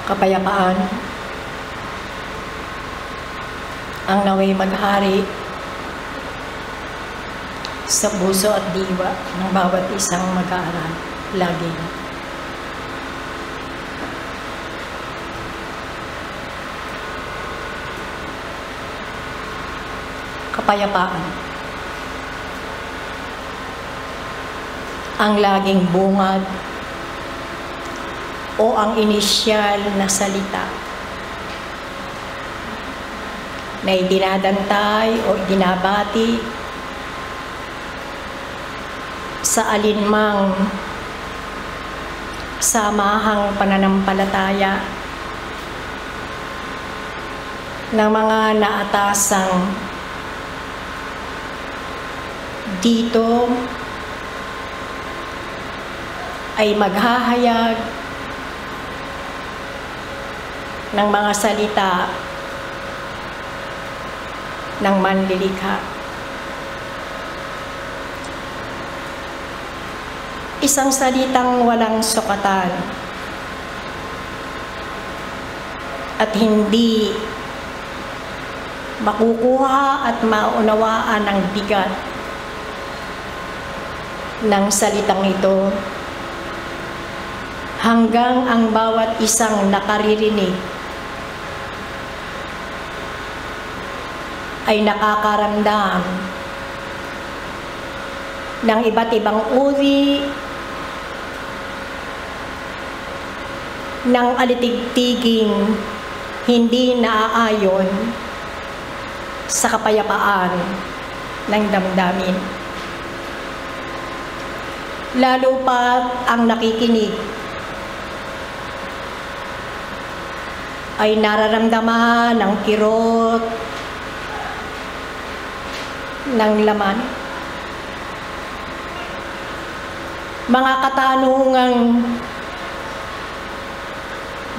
kapayapaan ang naway maghari sa puso at diwa ng bawat isang mag-aaral lagi. Kapayapaan ang laging bungad o ang inisyal na salita na idinadantay o idinabati sa alinmang samahang pananampalataya ng mga naatasang dito ay maghahayag ng mga salita ng manlilikha. Isang salitang walang sukatan at hindi makukuha at maunawaan ang bigat ng salitang ito hanggang ang bawat isang nakaririnig ay nakakaramdam ng iba't ibang uri ng alitigtiging hindi naaayon sa kapayapaan ng damdamin. Lalo pa ang nakikinig ay nararamdaman ng kirot ng laman. Mga katanungang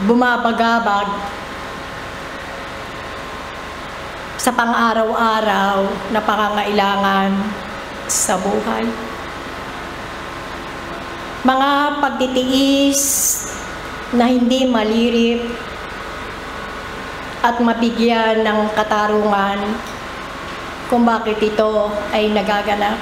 bumabagabag sa pang-araw-araw na pangangailangan sa buhay. Mga pagtitiis na hindi malirip at mabigyan ng katarungan kung bakit ito ay nagaganap.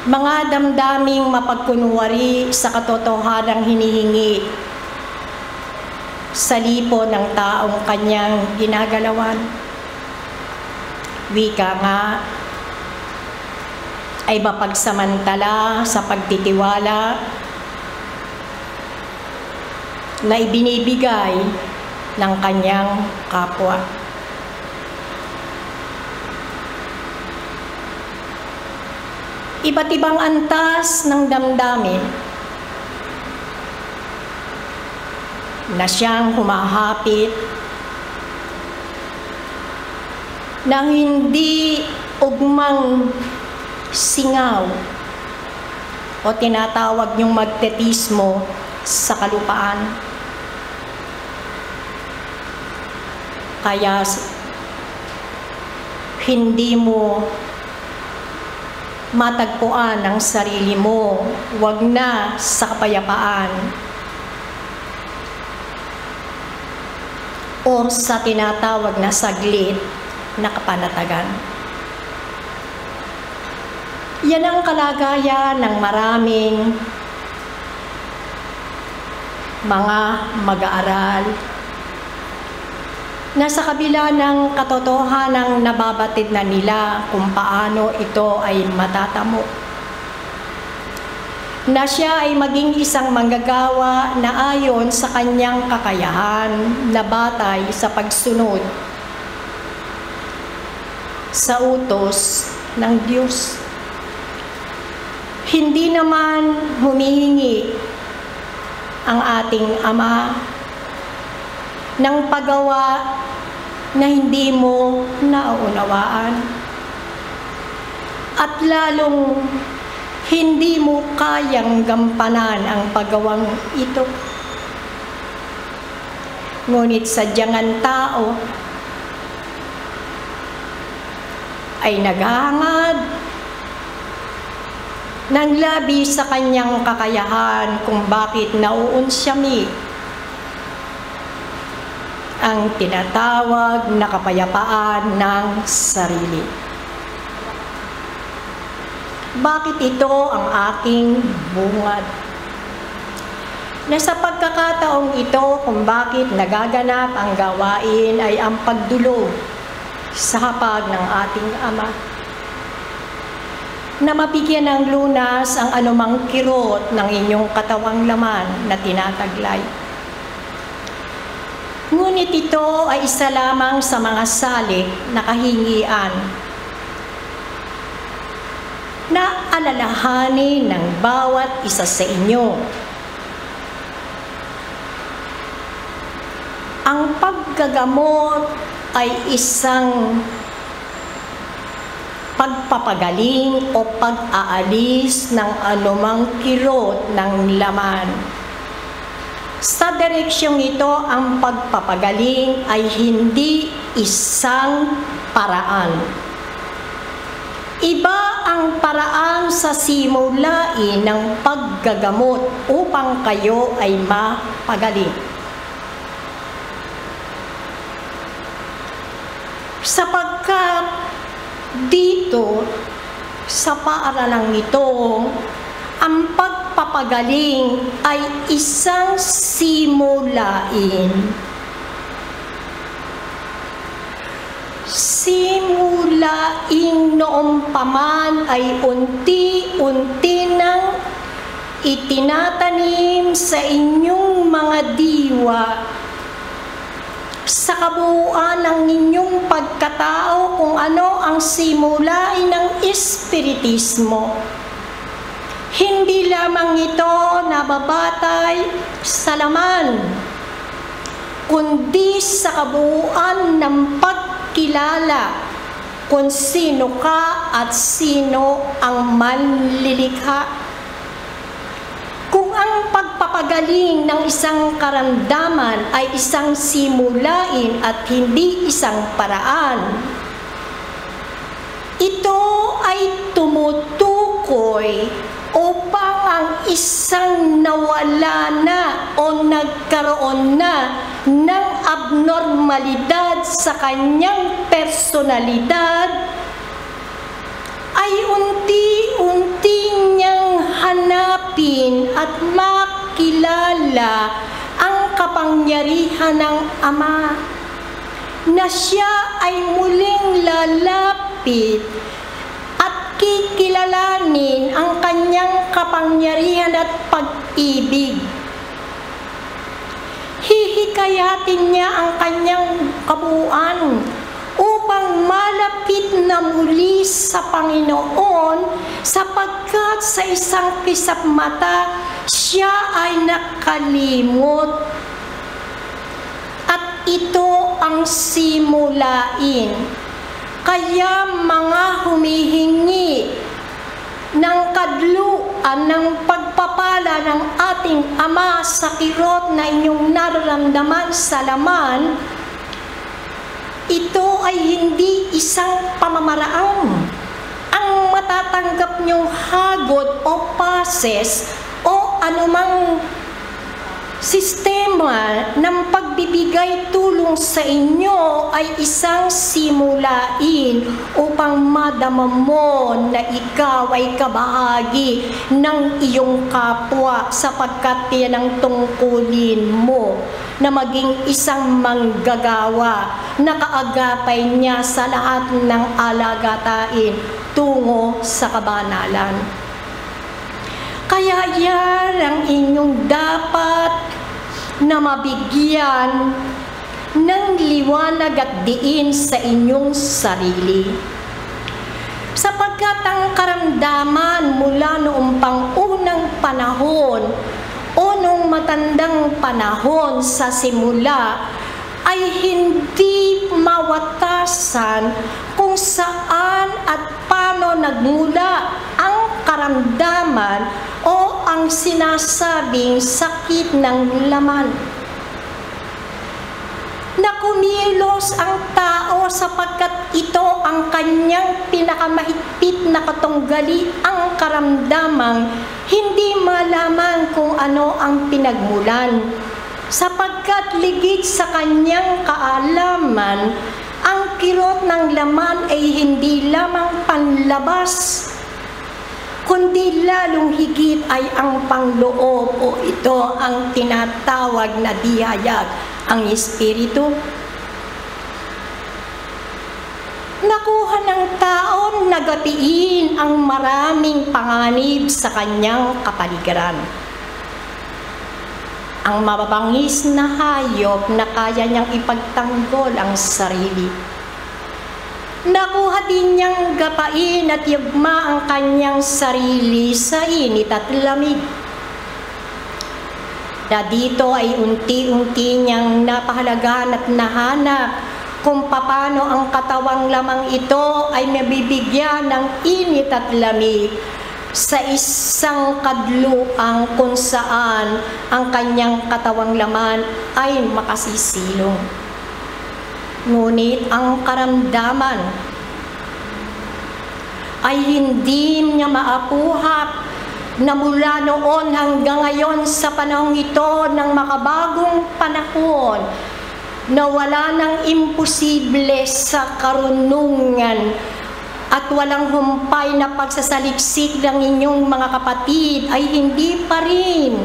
Mga damdaming mapagkunwari sa katotohanang hinihingi sa lipo ng taong kanyang ginagalawan. Wika nga ay mapagsamantala sa pagtitiwala na ibinibigay ng kanyang kapwa. Iba't ibang antas ng damdamin na siyang humahapit ng hindi ugmang singaw o tinatawag niyong magnetismo sa kalupaan. Kaya hindi mo matagpuan ang sarili mo, wag na sa kapayapaan o sa tinatawag na saglit na kapanatagan. Yan ang kalagayan ng maraming mga mag-aaral na sa kabila ng katotohanang nababatid na nila kung paano ito ay matatamo, na siya ay maging isang manggagawa na ayon sa kanyang kakayahan na batay sa pagsunod sa utos ng Diyos. Hindi naman humihingi ang ating Ama ng paggawa na hindi mo nauunawaan at lalong hindi mo kayang gampanan ang paggawang ito. Ngunit sadyang ang tao ay naghahangad ng labis sa kanyang kakayahan kung bakit nauunsyami ang tinatawag na kapayapaan ng sarili. Bakit ito ang aking bungad? Na sa pagkakataong ito kung bakit nagaganap ang gawain ay ang pagdulog sa hapag ng ating Ama. Na mabigyan ng lunas ang anumang kirot ng inyong katawang laman na tinataglay. Ngunit ito ay isa lamang sa mga salik na kahingian na alalahanin ng bawat isa sa inyo. Ang paggagamot ay isang pagpapagaling o pag-aalis ng anumang kirot ng laman. Sa direksyong ito, ang pagpapagaling ay hindi isang paraan. Iba ang paraan sa simulain ng paggagamot upang kayo ay mapagaling. Sapagkat dito, sa paaralang ito, ang pagpapagaling ay isang simulain. Simulaing noong paman ay unti-unti nang itinatanim sa inyong mga diwa sa kabuuan ng inyong pagkatao kung ano ang simulain ng Espiritismo. Hindi lamang ito nababatay sa laman, kundi sa kabuuan ng pagkilala kung sino ka at sino ang manlilikha. Kung ang pagpapagaling ng isang karamdaman ay isang simulain at hindi isang paraan, ito ay tumutukoy upang ang isang nawala na o nagkaroon na ng abnormalidad sa kanyang personalidad ay unti-unti niyang hanapin at makilala ang kapangyarihan ng Ama, na siya ay muling lalapit at kikilalanin ang kanyang kapangyarihan at pag-ibig. Hihikayatin niya ang kanyang kabuuan upang malapit na muli sa Panginoon, sapagkat sa isang kisap mata siya ay nakalimot. At ito ang simulain. Kaya mga humihingi ng kadluan ng pagpapala ng ating Ama sa kirot na inyong nararamdaman sa laman, ito ay hindi isang pamamaraan. Ang matatanggap niyong hagod o pases o anumang sistema ng pagbibigay tulong sa inyo ay isang simulain upang madama mo na ikaw ay kabahagi ng iyong kapwa, sapagkat yan ang tungkulin mo na maging isang manggagawa na kaagapay niya sa lahat ng alagatain tungo sa kabanalan. Kaya yan ang inyong dapat na mabigyan ng liwanag at diin sa inyong sarili. Sapagkat ang karamdaman mula noong pang-unang panahon o noong matandang panahon sa simula ay hindi mawatasan kung saan at paano nagmula ang karamdaman o ang sinasabing sakit ng laman. Na kumilos ang tao sapagkat ito ang kanyang pinakamahigpit na katunggali ang karamdamang hindi malaman kung ano ang pinagmulan. Sapagkat ligid sa kanyang kaalaman, ang kirot ng laman ay hindi lamang panlabas, kundi lalong higit ay ang pangloob o ito ang tinatawag na dihayag, ang Espiritu. Nakuha ng tao na gapiin ang maraming panganib sa kanyang kapaligiran. Ang mababangis na hayop na kaya niyang ipagtanggol ang sarili. Nakuha din niyang gapain at yugma ang kanyang sarili sa init at lamig. Na dito ay unti-unti niyang napahalagahan at nahanap kung paano ang katawang lamang ito ay mabibigyan ng init at lamig sa isang kadluang kung saan ang kanyang katawang laman ay makasisilong. Ngunit ang karamdaman ay hindi niya maapuhap na mula noon hanggang ngayon sa panahong ito ng makabagong panahon na wala nang imposible sa karunungan at walang humpay na pagsasaliksik ng inyong mga kapatid ay hindi pa rin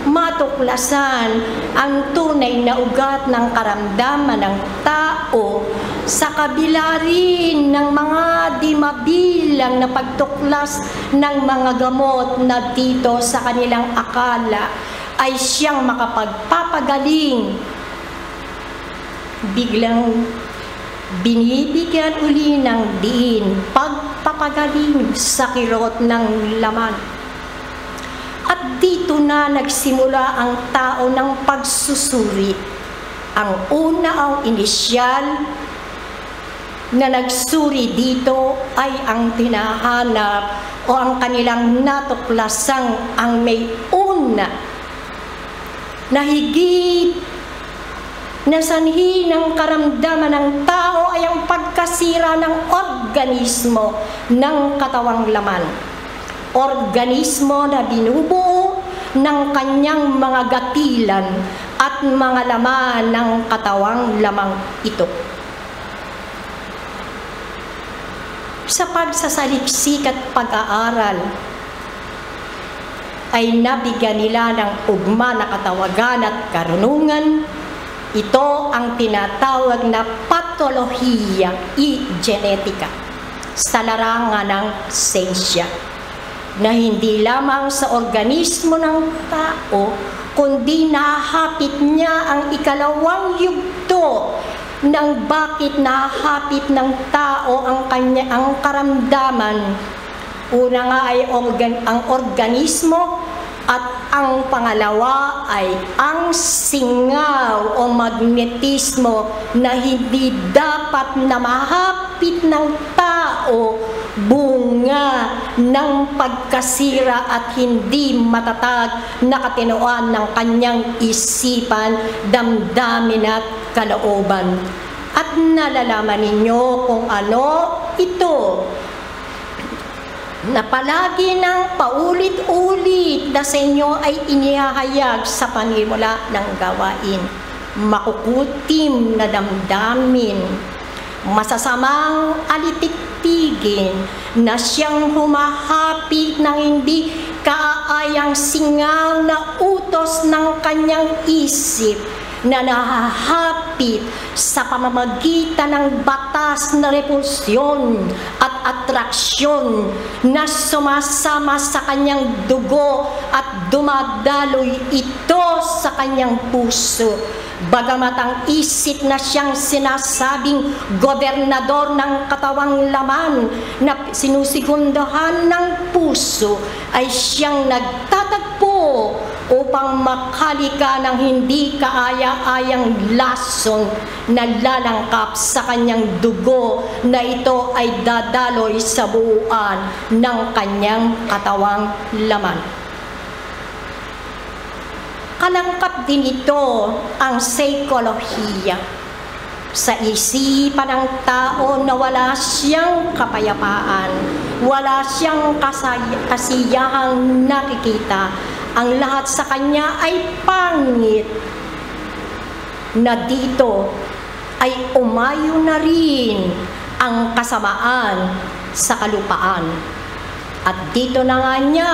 matuklasan ang tunay na ugat ng karamdaman ng tao sa kabila rin ng mga di mabilang na pagtuklas ng mga gamot na dito sa kanilang akala ay siyang makapagpapagaling. Biglang binibigyan uli ng diin pagpapagaling sa kirot ng laman. At dito na nagsimula ang tao ng pagsusuri. Ang una ang inisyal na nagsuri dito ay ang tinahanap o ang kanilang natuklasang ang may una na higit na sanhi ng karamdaman ng tao ay ang pagkasira ng organismo ng katawang laman. Organismo na binubuo ng kanyang mga gatilan at mga laman ng katawang lamang ito. Sa pagsasaliksik at pag-aaral, ay nabigyan nila ng ugma na katawagan at karunungan. Ito ang tinatawag na patolohiya genetika sa larangan ng siyensya, na hindi lamang sa organismo ng tao, kundi nahapit niya ang ikalawang yugto ng bakit nahapit ng tao ang karamdaman. Una nga ay ang organismo, at ang pangalawa ay ang singaw o magnetismo na hindi dapat na mahapit ng tao, bunga ng pagkasira at hindi matatag na katinoan ng kanyang isipan, damdamin at kalooban. At nalalaman ninyo kung ano ito, na palagi ng paulit-ulit na sa inyo ay inihahayag sa panimula ng gawain. Makukutim na damdamin, masasamang alitiktigin na siyang humahapit ng hindi kaayang singaw na utos ng kanyang isip, na nahahapit sa pamamagitan ng batas na repulsyon at atraksyon na sumasama sa kanyang dugo at dumadaloy ito sa kanyang puso. Bagamat ang isip na siyang sinasabing gobernador ng katawang laman na sinusigundahan ng puso ay siyang nagtatagpo upang makalika ng hindi kaaya-ayang lason na lalangkap sa kanyang dugo na ito ay dadaloy sa buuan ng kanyang katawang laman. Kalangkap din ito ang psikolohiya Sa isipan ng tao na wala siyang kapayapaan, wala siyang kasiyahang nakikita, ang lahat sa kanya ay pangit, na dito ay umayo na rin ang kasamaan sa kalupaan. At dito na nga niya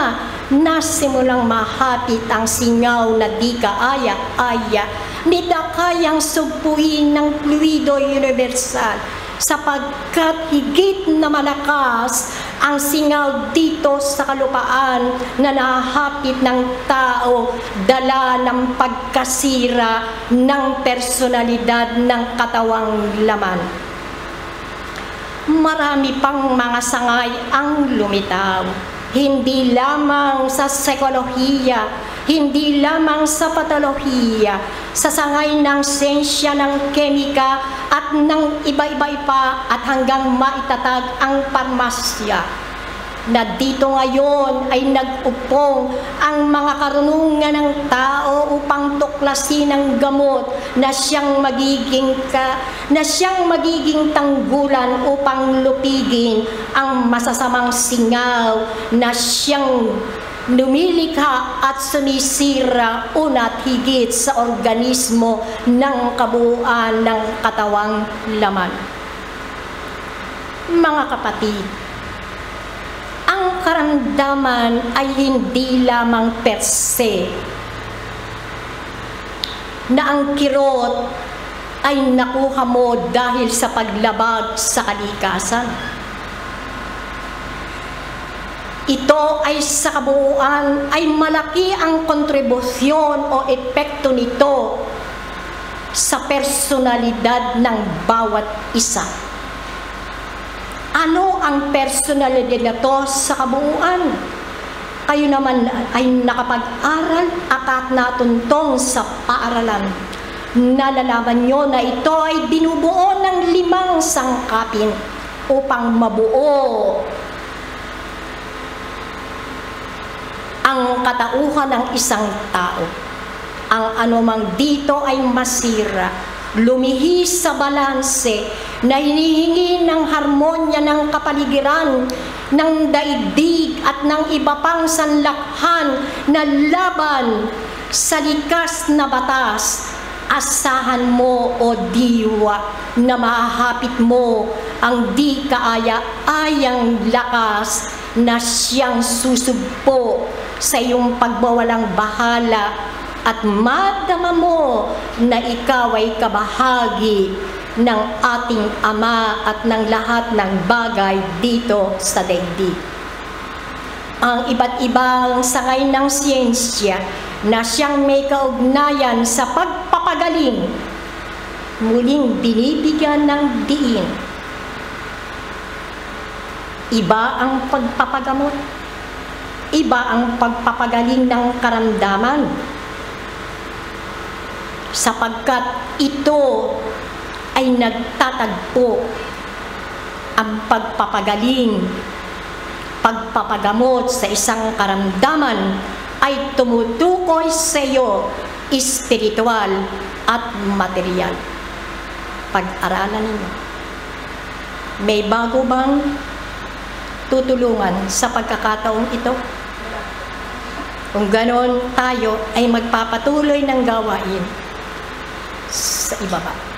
nasimulang mahapit ang singaw na di kaaya-aya, ni da kayang sugpuin ng fluido universal, sapagkat higit na malakas ang singaw dito sa kalupaan na nahapit ng tao, dala ng pagkasira ng personalidad ng katawang laman. Marami pang mga sangay ang lumitaw, hindi lamang sa psikolohiya, hindi lamang sa patolohiya, sa sangay ng siyensya ng kemika at ng iba-iba pa, at hanggang maitatag ang parmasya, na dito ngayon ay nag-upong ang mga karunungan ng tao upang tuklasin ang gamot na siyang magiging tanggulan upang lupigin ang masasamang singaw na siyang lumilikha at sumisira una't higit sa organismo ng kabuuan ng katawang laman. Mga kapatid, ang karamdaman ay hindi lamang per se na ang kirot ay nakuha mo dahil sa paglabag sa kalikasan. Ito ay sa kabuuan ay malaki ang kontribusyon o epekto nito sa personalidad ng bawat isa. Ano ang personalidad nito sa kabuuan? Kayo naman ay nakapag-aral at natuntong sa paaralan. Nalalaman nyo na ito ay binubuo ng 5 sangkapin upang mabuo ang katauhan ng isang tao. Ang anumang dito ay masira, lumihis sa balanse, na hinihingi ng harmonya ng kapaligiran, ng daigdig at ng iba pang sanlakhan na laban sa likas na batas. Asahan mo, o diwa, na mahahapit mo ang di kaaya-ayang lakas na siyang susugpo sa iyong pagbawalang bahala, at madama mo na ikaw ay kabahagi ng ating Ama at ng lahat ng bagay dito sa daigdig. Ang iba't ibang sangay ng siyensya na siyang may kaugnayan sa pagpapagaling, muling binibigyan ng diin. Iba ang pagpapagamot, iba ang pagpapagaling ng karamdaman, sapagkat ito ay nagtatagpo. Ang pagpapagaling, pagpapagamot sa isang karamdaman ay tumutukoy sa iyo, espiritual at material. Pag-aralan ninyo. May bago bang tutulungan sa pagkakataong ito? Kung ganon, tayo ay magpapatuloy ng gawain sa ibaba.